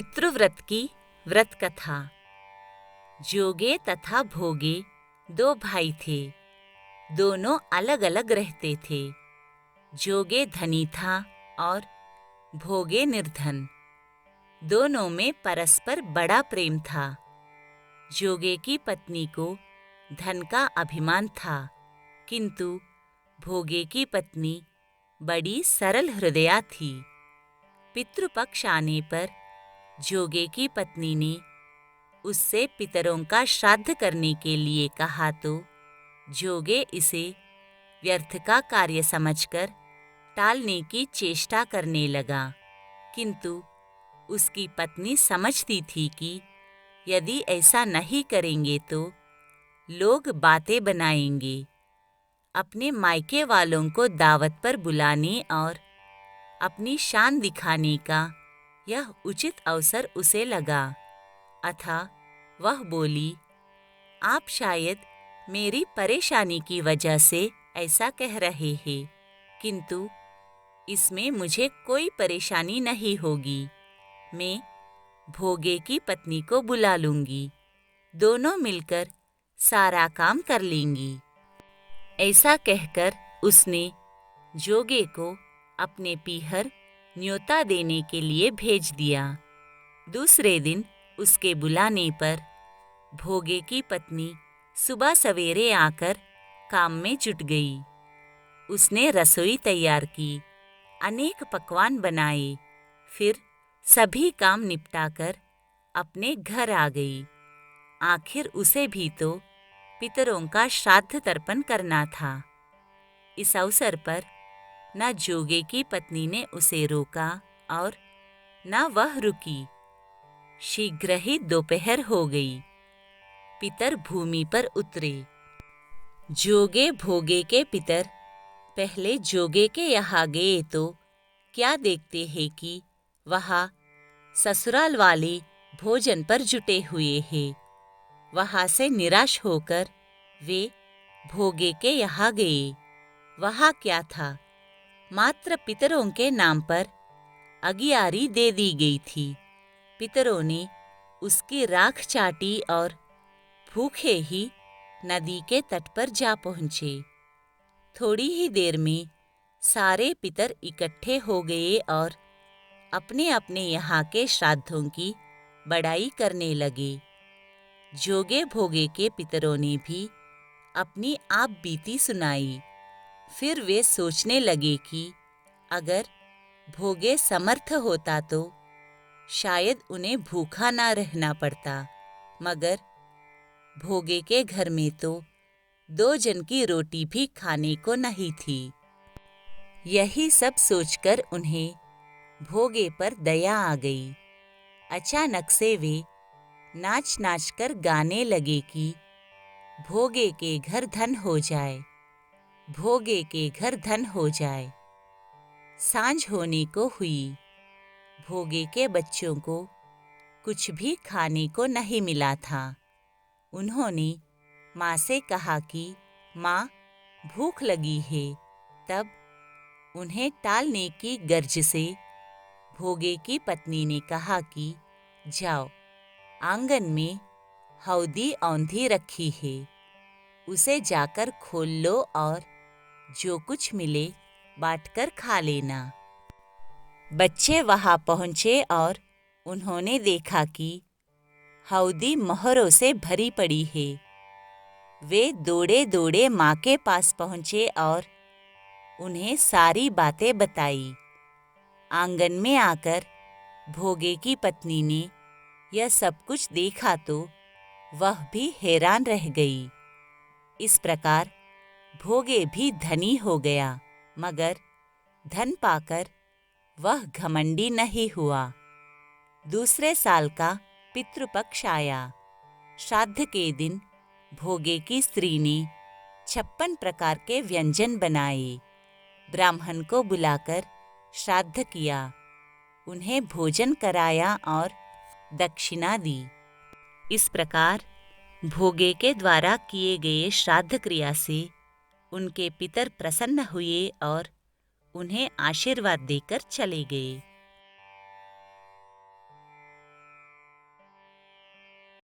पितृव्रत की व्रत कथा। जोगे तथा भोगे दो भाई थे। दोनों अलग अलग रहते थे। जोगे धनी था और भोगे निर्धन। दोनों में परस्पर बड़ा प्रेम था। जोगे की पत्नी को धन का अभिमान था, किंतु भोगे की पत्नी बड़ी सरल हृदया थी। पितृपक्ष आने पर जोगे की पत्नी ने उससे पितरों का श्राद्ध करने के लिए कहा तो जोगे इसे व्यर्थ का कार्य समझकर टालने की चेष्टा करने लगा, किंतु उसकी पत्नी समझती थी कि यदि ऐसा नहीं करेंगे तो लोग बातें बनाएंगे। अपने मायके वालों को दावत पर बुलाने और अपनी शान दिखाने का यह उचित अवसर उसे लगा। अतः वह बोली, आप शायद मेरी परेशानी की वजह से ऐसा कह रहे हैं, किंतु इसमें मुझे कोई परेशानी नहीं होगी। मैं भोगे की पत्नी को बुला लूंगी, दोनों मिलकर सारा काम कर लेंगी। ऐसा कहकर उसने जोगे को अपने पीहर न्योता देने के लिए भेज दिया। दूसरे दिन उसके बुलाने पर भोगे की पत्नी सुबह सवेरे आकर काम में जुट गई। उसने रसोई तैयार की, अनेक पकवान बनाए, फिर सभी काम निपटाकर अपने घर आ गई। आखिर उसे भी तो पितरों का श्राद्ध तर्पण करना था। इस अवसर पर न जोगे की पत्नी ने उसे रोका और न वह रुकी। शीघ्र ही दोपहर हो गई। पितर भूमि पर उतरे। जोगे भोगे के पितर पहले जोगे के यहाँ गए तो क्या देखते हैं कि वहाँ ससुराल वाले भोजन पर जुटे हुए हैं। वहाँ से निराश होकर वे भोगे के यहाँ गए। वहाँ क्या था, मात्र पितरों के नाम पर अगियारी दे दी गई थी। पितरों ने उसकी राख चाटी और भूखे ही नदी के तट पर जा पहुंचे। थोड़ी ही देर में सारे पितर इकट्ठे हो गए और अपने अपने यहाँ के श्राद्धों की बड़ाई करने लगे। जोगे भोगे के पितरों ने भी अपनी आप बीती सुनाई। फिर वे सोचने लगे कि अगर भोगे समर्थ होता तो शायद उन्हें भूखा ना रहना पड़ता, मगर भोगे के घर में तो 2 जन की रोटी भी खाने को नहीं थी। यही सब सोचकर उन्हें भोगे पर दया आ गई। अचानक से वे नाच नाच कर गाने लगे कि भोगे के घर धन हो जाए, भोगे के घर धन हो जाए। सांझ होने को हुई। भोगे के बच्चों को कुछ भी खाने को नहीं मिला था। उन्होंने माँ से कहा कि माँ, भूख लगी है। तब उन्हें टालने की गर्ज से भोगे की पत्नी ने कहा कि जाओ, आंगन में हौदी औंधी रखी है, उसे जाकर खोल लो और जो कुछ मिले बांटकर खा लेना। बच्चे वहां पहुंचे और उन्होंने देखा कि हौदी मोहरों से भरी पड़ी है। वे दौड़े दौड़े माँ के पास पहुंचे और उन्हें सारी बातें बताई। आंगन में आकर भोगे की पत्नी ने यह सब कुछ देखा तो वह भी हैरान रह गई। इस प्रकार भोगे भी धनी हो गया, मगर धन पाकर वह घमंडी नहीं हुआ। दूसरे साल का पितृपक्ष आया। श्राद्ध के दिन भोगे की स्त्री ने 56 प्रकार के व्यंजन बनाए। ब्राह्मण को बुलाकर श्राद्ध किया, उन्हें भोजन कराया और दक्षिणा दी। इस प्रकार भोगे के द्वारा किए गए श्राद्ध क्रिया से उनके पितर प्रसन्न हुए और उन्हें आशीर्वाद देकर चले गए।